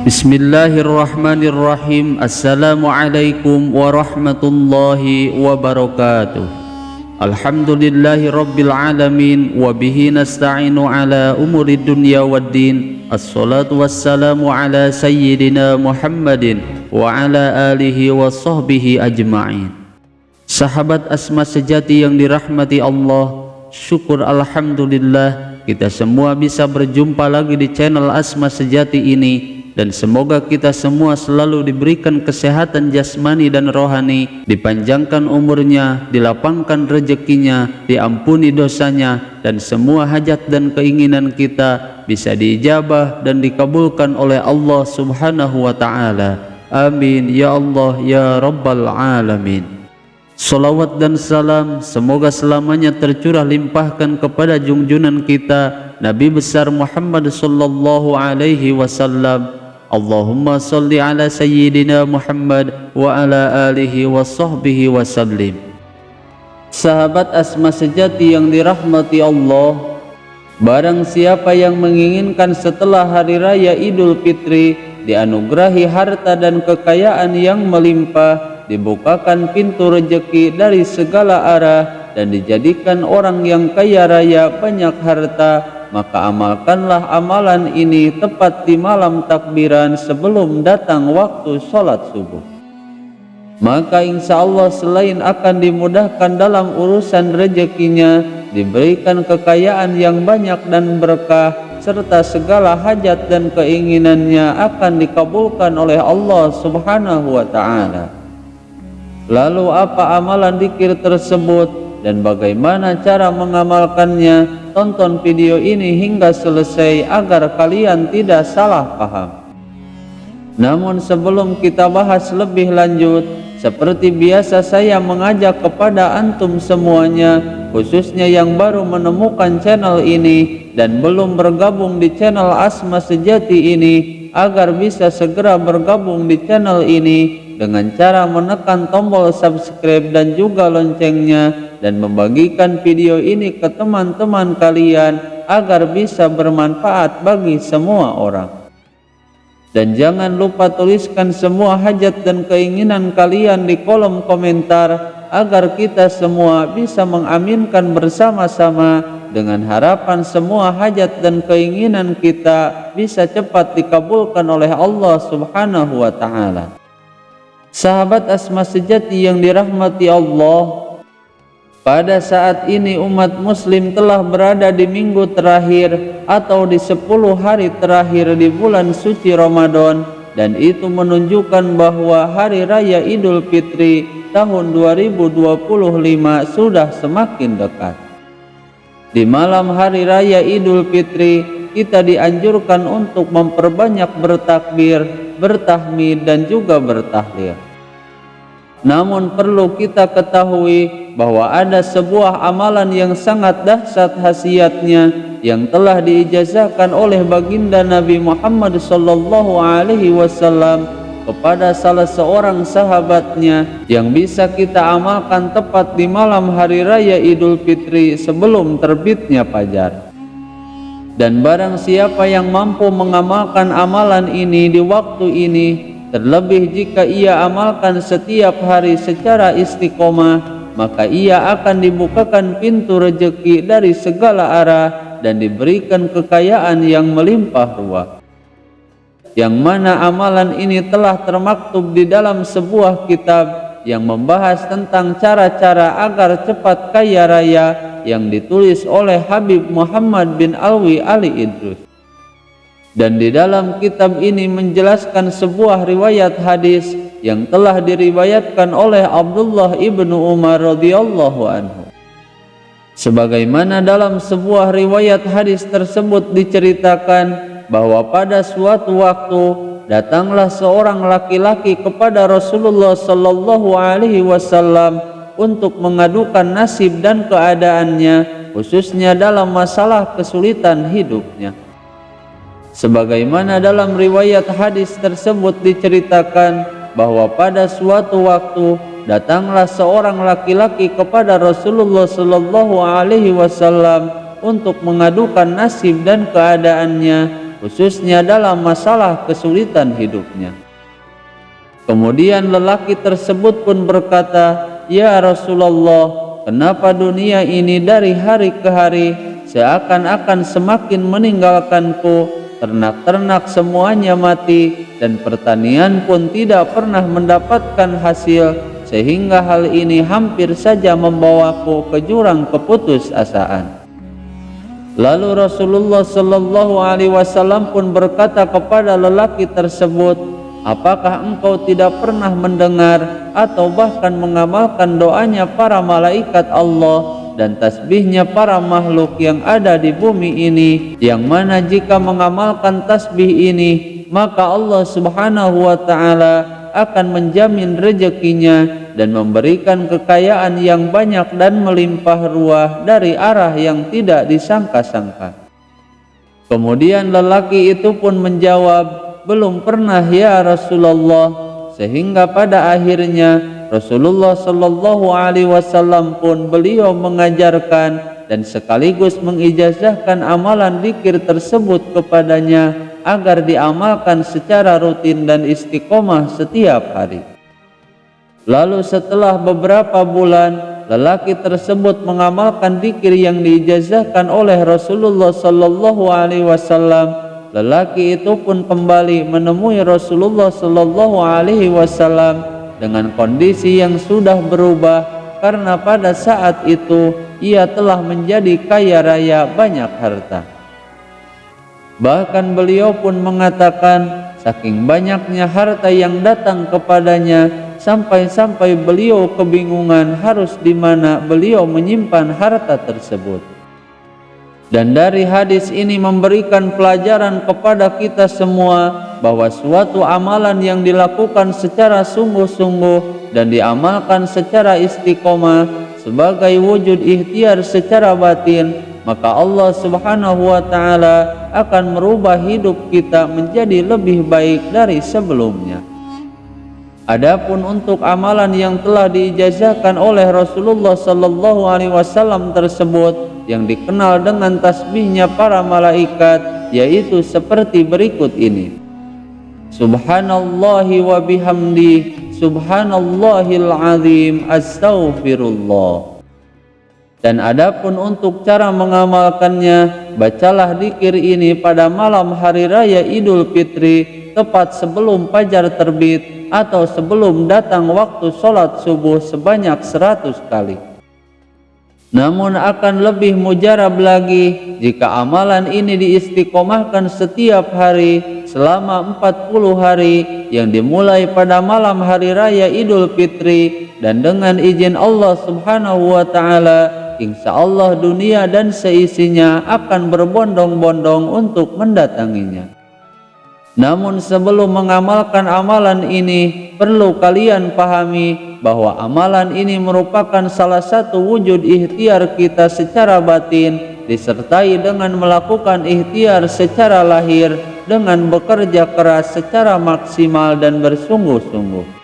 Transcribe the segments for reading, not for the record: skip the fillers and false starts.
Bismillahirrahmanirrahim. Assalamualaikum warahmatullahi wabarakatuh. Alhamdulillahi rabbil alamin. Wabihi nasta'inu ala umuri dunya waddin. Assalatu wassalamu ala sayyidina Muhammadin wa ala alihi wa sahbihi ajma'in. Sahabat Asma sejati yang dirahmati Allah, syukur alhamdulillah kita semua bisa berjumpa lagi di channel Asma Sejati ini. Dan semoga kita semua selalu diberikan kesehatan jasmani dan rohani, dipanjangkan umurnya, dilapangkan rezekinya, diampuni dosanya, dan semua hajat dan keinginan kita bisa diijabah dan dikabulkan oleh Allah Subhanahu wa Ta'ala. Amin ya Allah ya Rabbal Alamin. Salawat dan salam semoga selamanya tercurah limpahkan kepada junjunan kita Nabi besar Muhammad sallallahu alaihi wasallam. Allahumma salli ala sayyidina Muhammad wa ala alihi wa sahbihi wa sallim. Sahabat Asma sejati yang dirahmati Allah, barang siapa yang menginginkan setelah hari raya Idul Fitri dianugerahi harta dan kekayaan yang melimpah, dibukakan pintu rezeki dari segala arah, dan dijadikan orang yang kaya raya banyak harta, maka amalkanlah amalan ini tepat di malam takbiran sebelum datang waktu sholat subuh. Maka insya Allah selain akan dimudahkan dalam urusan rezekinya, diberikan kekayaan yang banyak dan berkah, serta segala hajat dan keinginannya akan dikabulkan oleh Allah Subhanahu wa Ta'ala. Lalu apa amalan dzikir tersebut dan bagaimana cara mengamalkannya? Tonton video ini hingga selesai agar kalian tidak salah paham. Namun sebelum kita bahas lebih lanjut, seperti biasa saya mengajak kepada antum semuanya, khususnya yang baru menemukan channel ini dan belum bergabung di channel Asma Sejati ini, agar bisa segera bergabung di channel ini dengan cara menekan tombol subscribe dan juga loncengnya, dan membagikan video ini ke teman-teman kalian agar bisa bermanfaat bagi semua orang. Dan jangan lupa tuliskan semua hajat dan keinginan kalian di kolom komentar agar kita semua bisa mengaminkan bersama-sama, dengan harapan semua hajat dan keinginan kita bisa cepat dikabulkan oleh Allah Subhanahu wa Ta'ala. Sahabat Asma sejati yang dirahmati Allah, pada saat ini umat muslim telah berada di minggu terakhir atau di 10 hari terakhir di bulan suci Ramadan, dan itu menunjukkan bahwa hari raya Idul Fitri tahun 2025 sudah semakin dekat. Di malam hari raya Idul Fitri kita dianjurkan untuk memperbanyak bertakbir, bertahmid dan juga bertahlil. Namun perlu kita ketahui bahwa ada sebuah amalan yang sangat dahsyat khasiatnya yang telah diijazahkan oleh baginda Nabi Muhammad sallallahu alaihi wasallam kepada salah seorang sahabatnya, yang bisa kita amalkan tepat di malam hari raya Idul Fitri sebelum terbitnya fajar. Dan barang siapa yang mampu mengamalkan amalan ini di waktu ini, terlebih jika ia amalkan setiap hari secara istiqomah, maka ia akan dibukakan pintu rezeki dari segala arah dan diberikan kekayaan yang melimpah ruah. Yang mana amalan ini telah termaktub di dalam sebuah kitab yang membahas tentang cara-cara agar cepat kaya raya, yang ditulis oleh Habib Muhammad bin Alwi Ali Idrus. Dan di dalam kitab ini menjelaskan sebuah riwayat hadis yang telah diriwayatkan oleh Abdullah ibnu Umar radhiyallahu anhu. Sebagaimana dalam sebuah riwayat hadis tersebut diceritakan bahwa pada suatu waktu datanglah seorang laki-laki kepada Rasulullah sallallahu alaihi wasallam untuk mengadukan nasib dan keadaannya, khususnya dalam masalah kesulitan hidupnya. Sebagaimana dalam riwayat hadis tersebut diceritakan bahwa pada suatu waktu datanglah seorang laki-laki kepada Rasulullah Shallallahu Alaihi Wasallam untuk mengadukan nasib dan keadaannya, khususnya dalam masalah kesulitan hidupnya. Kemudian lelaki tersebut pun berkata, "Ya Rasulullah, kenapa dunia ini dari hari ke hari seakan-akan semakin meninggalkanku? Ternak-ternak semuanya mati dan pertanian pun tidak pernah mendapatkan hasil, sehingga hal ini hampir saja membawaku ke jurang keputusasaan." Lalu Rasulullah Shallallahu Alaihi Wasallam pun berkata kepada lelaki tersebut, "Apakah engkau tidak pernah mendengar atau bahkan mengamalkan doanya para malaikat Allah dan tasbihnya para makhluk yang ada di bumi ini, yang mana jika mengamalkan tasbih ini maka Allah Subhanahu wa Ta'ala akan menjamin rezekinya dan memberikan kekayaan yang banyak dan melimpah ruah dari arah yang tidak disangka-sangka?" Kemudian lelaki itu pun menjawab, "Belum pernah ya Rasulullah." Sehingga pada akhirnya Rasulullah Shallallahu Alaihi Wasallam pun beliau mengajarkan dan sekaligus mengijazahkan amalan zikir tersebut kepadanya agar diamalkan secara rutin dan istiqomah setiap hari. Lalu setelah beberapa bulan lelaki tersebut mengamalkan zikir yang diijazahkan oleh Rasulullah Shallallahu Alaihi Wasallam. Lelaki itu pun kembali menemui Rasulullah Shallallahu Alaihi Wasallam dengan kondisi yang sudah berubah, karena pada saat itu ia telah menjadi kaya raya banyak harta. Bahkan beliau pun mengatakan saking banyaknya harta yang datang kepadanya sampai-sampai beliau kebingungan harus di mana beliau menyimpan harta tersebut. Dan dari hadis ini memberikan pelajaran kepada kita semua bahwa suatu amalan yang dilakukan secara sungguh-sungguh dan diamalkan secara istiqomah sebagai wujud ikhtiar secara batin, maka Allah Subhanahu wa Ta'ala akan merubah hidup kita menjadi lebih baik dari sebelumnya. Adapun untuk amalan yang telah diijazahkan oleh Rasulullah Sallallahu Alaihi Wasallam tersebut yang dikenal dengan tasbihnya para malaikat, yaitu seperti berikut ini: Subhanallahi wa bihamdi, Subhanallahil azim, astaghfirullah. Dan adapun untuk cara mengamalkannya, bacalah zikir ini pada malam hari raya Idul Fitri, tepat sebelum fajar terbit atau sebelum datang waktu sholat subuh sebanyak 100 kali. Namun akan lebih mujarab lagi jika amalan ini diistiqomahkan setiap hari selama 40 hari yang dimulai pada malam hari raya Idul Fitri, dan dengan izin Allah Subhanahu wa Ta'ala insya Allah dunia dan seisinya akan berbondong-bondong untuk mendatanginya. Namun sebelum mengamalkan amalan ini, perlu kalian pahami bahwa amalan ini merupakan salah satu wujud ikhtiar kita secara batin, disertai dengan melakukan ikhtiar secara lahir dengan bekerja keras secara maksimal dan bersungguh-sungguh.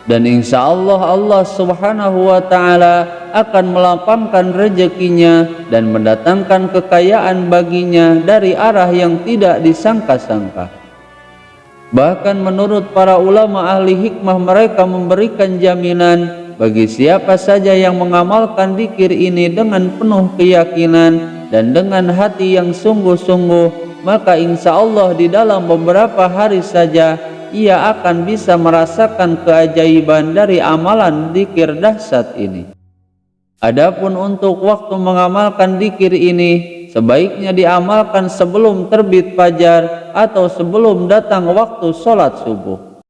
Dan insya Allah Allah Subhanahu wa Ta'ala akan melapangkan rezekinya dan mendatangkan kekayaan baginya dari arah yang tidak disangka-sangka. Bahkan menurut para ulama ahli hikmah, mereka memberikan jaminan bagi siapa saja yang mengamalkan zikir ini dengan penuh keyakinan dan dengan hati yang sungguh-sungguh, maka insya Allah di dalam beberapa hari saja ia akan bisa merasakan keajaiban dari amalan zikir dahsyat ini. Adapun untuk waktu mengamalkan zikir ini, sebaiknya diamalkan sebelum terbit fajar atau sebelum datang waktu sholat subuh.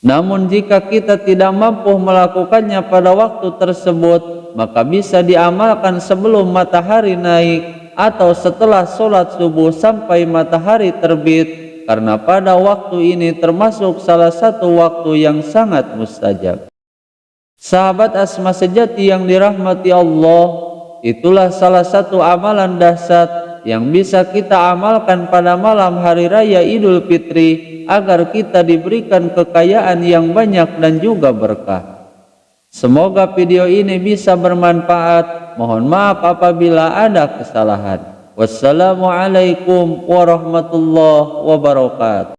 Namun jika kita tidak mampu melakukannya pada waktu tersebut, maka bisa diamalkan sebelum matahari naik atau setelah sholat subuh sampai matahari terbit, karena pada waktu ini termasuk salah satu waktu yang sangat mustajab. Sahabat asma sejati yang dirahmati Allah, itulah salah satu amalan dahsyat yang bisa kita amalkan pada malam hari raya Idul Fitri agar kita diberikan kekayaan yang banyak dan juga berkah. Semoga video ini bisa bermanfaat. Mohon maaf apabila ada kesalahan. Wassalamualaikum warahmatullahi wabarakatuh.